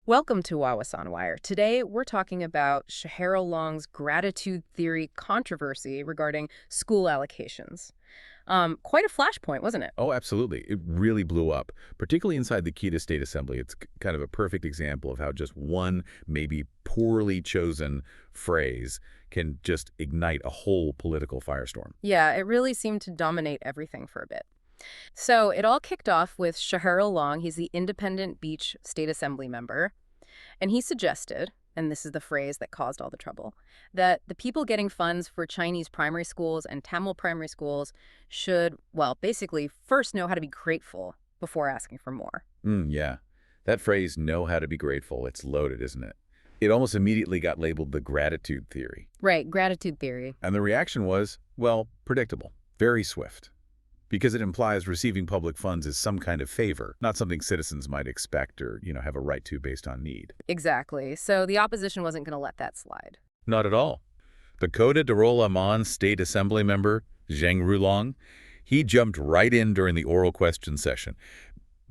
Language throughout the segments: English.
Welcome to Wawasan Wire. Today, we're talking about Shahirul Long's gratitude theory controversy regarding school allocations. Quite a flashpoint, wasn't it? Oh, absolutely. It really blew up, particularly inside the Kedah State Assembly. It's kind of a perfect example of how just one, maybe poorly chosen phrase can just ignite a whole political firestorm. Yeah, it really seemed to dominate everything for a bit. So it all kicked off with Shahirul Long. He's the Independent Beach State Assembly member. And he suggested, and this is the phrase that caused all the trouble, that the people getting funds for Chinese primary schools and Tamil primary schools should, well, basically first know how to be grateful before asking for more. Yeah. That phrase, know how to be grateful, it's loaded, isn't it? It almost immediately got labeled the gratitude theory. Right, gratitude theory. And the reaction was, well, predictable, very swift. Because it implies receiving public funds is some kind of favor, not something citizens might expect or, have a right to based on need. Exactly. So the opposition wasn't going to let that slide. Not at all. The Kedah Darul Aman State Assembly member, Shahirul Long, he jumped right in during the oral question session,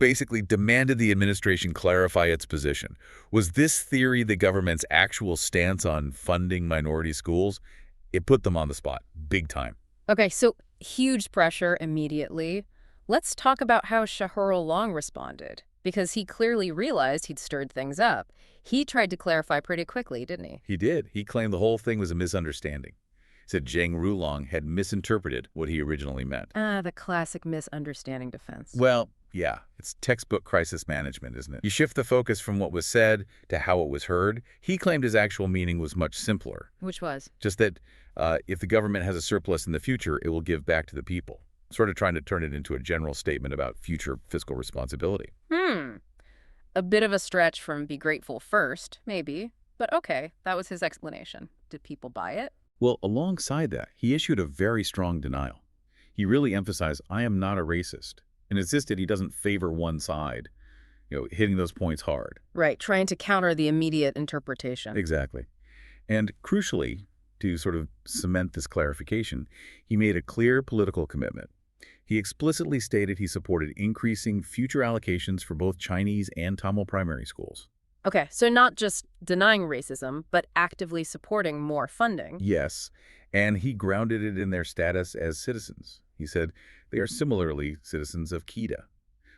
basically demanded the administration clarify its position. Was this theory the government's actual stance on funding minority schools? It put them on the spot, big time. Okay, so huge pressure immediately. Let's talk about how Shahirul Long responded, because he clearly realized he'd stirred things up. He tried to clarify pretty quickly, didn't he? He did. He claimed the whole thing was a misunderstanding. He said Shahirul Long had misinterpreted what he originally meant. The classic misunderstanding defense. Well, yeah, it's textbook crisis management, isn't it? You shift the focus from what was said to how it was heard. He claimed his actual meaning was much simpler. Which was? Just that if the government has a surplus in the future, it will give back to the people. Sort of trying to turn it into a general statement about future fiscal responsibility. A bit of a stretch from be grateful first, maybe. But okay, that was his explanation. Did people buy it? Well, alongside that, he issued a very strong denial. He really emphasized, I am not a racist, and insisted he doesn't favor one side, hitting those points hard. Right, trying to counter the immediate interpretation. Exactly. And crucially, to sort of cement this clarification, he made a clear political commitment. He explicitly stated he supported increasing future allocations for both Chinese and Tamil primary schools. Okay, so not just denying racism, but actively supporting more funding. Yes, and he grounded it in their status as citizens. He said they are similarly citizens of Kedah.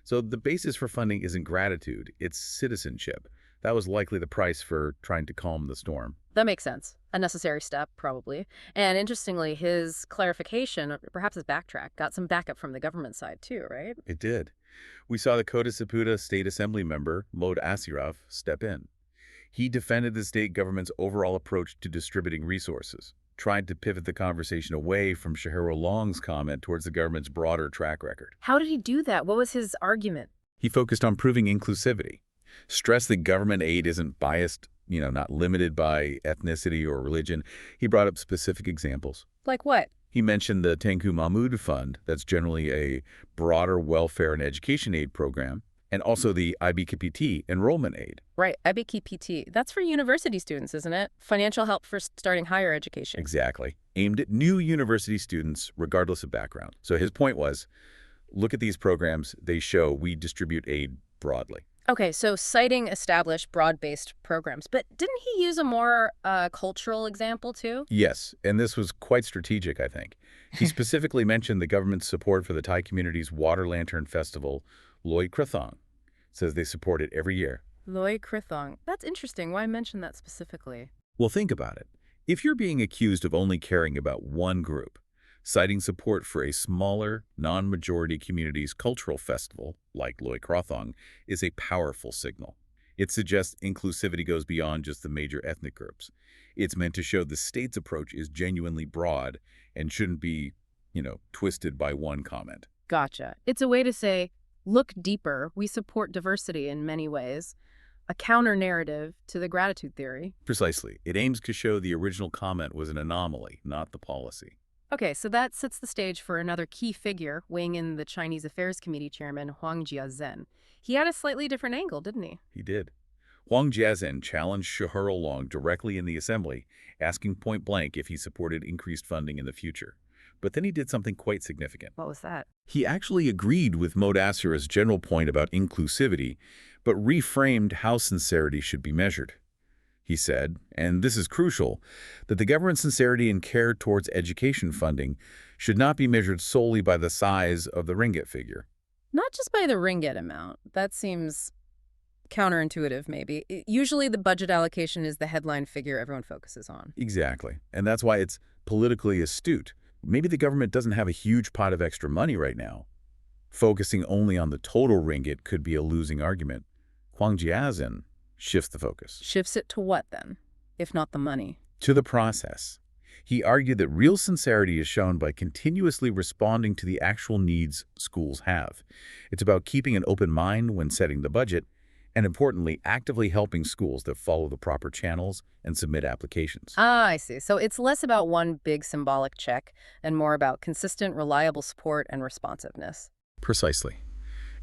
So the basis for funding isn't gratitude, it's citizenship. That was likely the price for trying to calm the storm. That makes sense. A necessary step, probably. And interestingly, his clarification, or perhaps his backtrack, got some backup from the government side too, right? It did. We saw the Kedah State Assembly member, Lod Asiraf, step in. He defended the state government's overall approach to distributing resources, tried to pivot the conversation away from Shahirul Long's comment towards the government's broader track record. How did he do that? What was his argument? He focused on proving inclusivity, stressed that government aid isn't biased, not limited by ethnicity or religion. He brought up specific examples. Like what? He mentioned the Tengku Mahmud Fund, that's generally a broader welfare and education aid program, and also the SJKT enrollment aid. Right, SJKT. That's for university students, isn't it? Financial help for starting higher education. Exactly. Aimed at new university students, regardless of background. So his point was, look at these programs. They show we distribute aid broadly. Okay, so citing established broad-based programs. But didn't he use a more cultural example, too? Yes, and this was quite strategic, I think. He specifically mentioned the government's support for the Thai community's Water Lantern Festival, Loi Krathong. Says they support it every year. Loi Krathong. That's interesting. Why mention that specifically? Well, think about it. If you're being accused of only caring about one group, citing support for a smaller, non-majority community's cultural festival, like Loi Krathong, is a powerful signal. It suggests inclusivity goes beyond just the major ethnic groups. It's meant to show the state's approach is genuinely broad and shouldn't be, twisted by one comment. Gotcha. It's a way to say, look deeper. We support diversity in many ways. A counter-narrative to the gratitude theory. Precisely. It aims to show the original comment was an anomaly, not the policy. Okay, so that sets the stage for another key figure weighing in, the Chinese Affairs Committee chairman, Huang Jiazhen. He had a slightly different angle, didn't he? He did. Huang Jiazhen challenged Shahirul Long directly in the assembly, asking point blank if he supported increased funding in the future. But then he did something quite significant. What was that? He actually agreed with Modassera's general point about inclusivity, but reframed how sincerity should be measured. He said, and this is crucial, that the government's sincerity and care towards education funding should not be measured solely by the size of the ringgit figure. Not just by the ringgit amount. That seems counterintuitive, maybe. Usually the budget allocation is the headline figure everyone focuses on. Exactly. And that's why it's politically astute. Maybe the government doesn't have a huge pot of extra money right now. Focusing only on the total ringgit could be a losing argument. Huang Jiazhen shifts the focus. Shifts it to what, then, if not the money? To the process. He argued that real sincerity is shown by continuously responding to the actual needs schools have. It's about keeping an open mind when setting the budget, and importantly, actively helping schools that follow the proper channels and submit applications. Ah, I see. So it's less about one big symbolic check and more about consistent, reliable support and responsiveness. Precisely.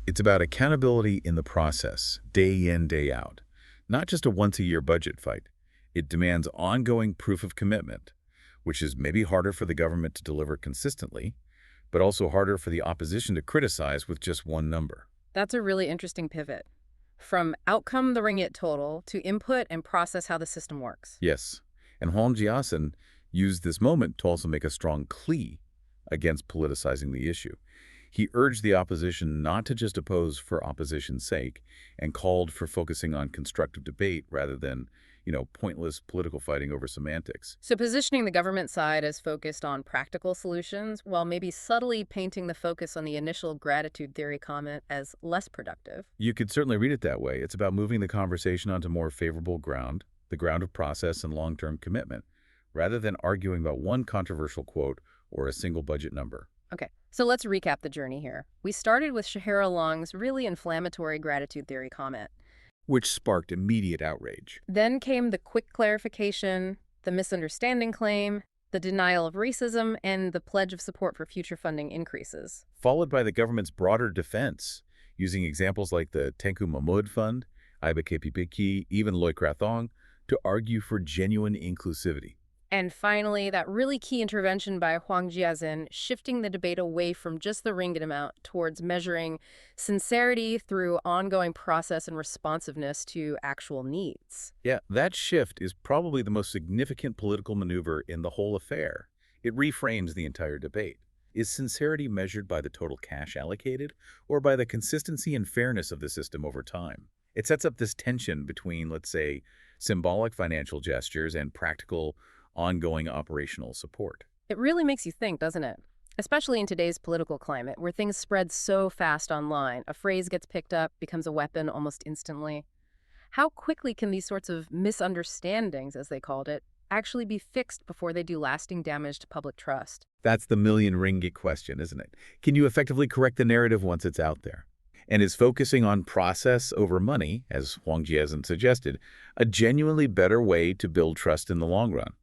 It's about accountability in the process, day in, day out. Not just a once-a-year budget fight. It demands ongoing proof of commitment, which is maybe harder for the government to deliver consistently, but also harder for the opposition to criticize with just one number. That's a really interesting pivot. From outcome the ringgit total to input and process how the system works. Yes, and Huang Jiasen used this moment to also make a strong plea against politicizing the issue. He urged the opposition not to just oppose for opposition's sake and called for focusing on constructive debate rather than, pointless political fighting over semantics. So positioning the government side as focused on practical solutions, while maybe subtly painting the focus on the initial gratitude theory comment as less productive. You could certainly read it that way. It's about moving the conversation onto more favorable ground, the ground of process and long-term commitment, rather than arguing about one controversial quote or a single budget number. Okay, so let's recap the journey here. We started with Shahirul Long's really inflammatory gratitude theory comment. Which sparked immediate outrage. Then came the quick clarification, the misunderstanding claim, the denial of racism, and the pledge of support for future funding increases. Followed by the government's broader defense, using examples like the Tengku Mahmud Fund, Iba KPPK, even Loy Krathong, to argue for genuine inclusivity. And finally, that really key intervention by Huang Jiazhen, shifting the debate away from just the ringgit amount towards measuring sincerity through ongoing process and responsiveness to actual needs. Yeah, that shift is probably the most significant political maneuver in the whole affair. It reframes the entire debate. Is sincerity measured by the total cash allocated or by the consistency and fairness of the system over time? It sets up this tension between, let's say, symbolic financial gestures and practical ongoing operational support. It really makes you think, doesn't it? Especially in today's political climate, where things spread so fast online. A phrase gets picked up, becomes a weapon almost instantly. How quickly can these sorts of misunderstandings, as they called it, actually be fixed before they do lasting damage to public trust? That's the million ringgit question, isn't it? Can you effectively correct the narrative once it's out there? And is focusing on process over money, as Huang Jiazhen suggested, a genuinely better way to build trust in the long run?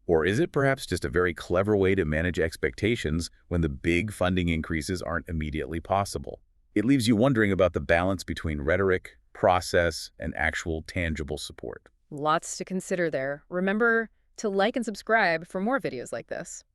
Or is it perhaps just a very clever way to manage expectations when the big funding increases aren't immediately possible? It leaves you wondering about the balance between rhetoric, process, and actual tangible support. Lots to consider there. Remember to like and subscribe for more videos like this.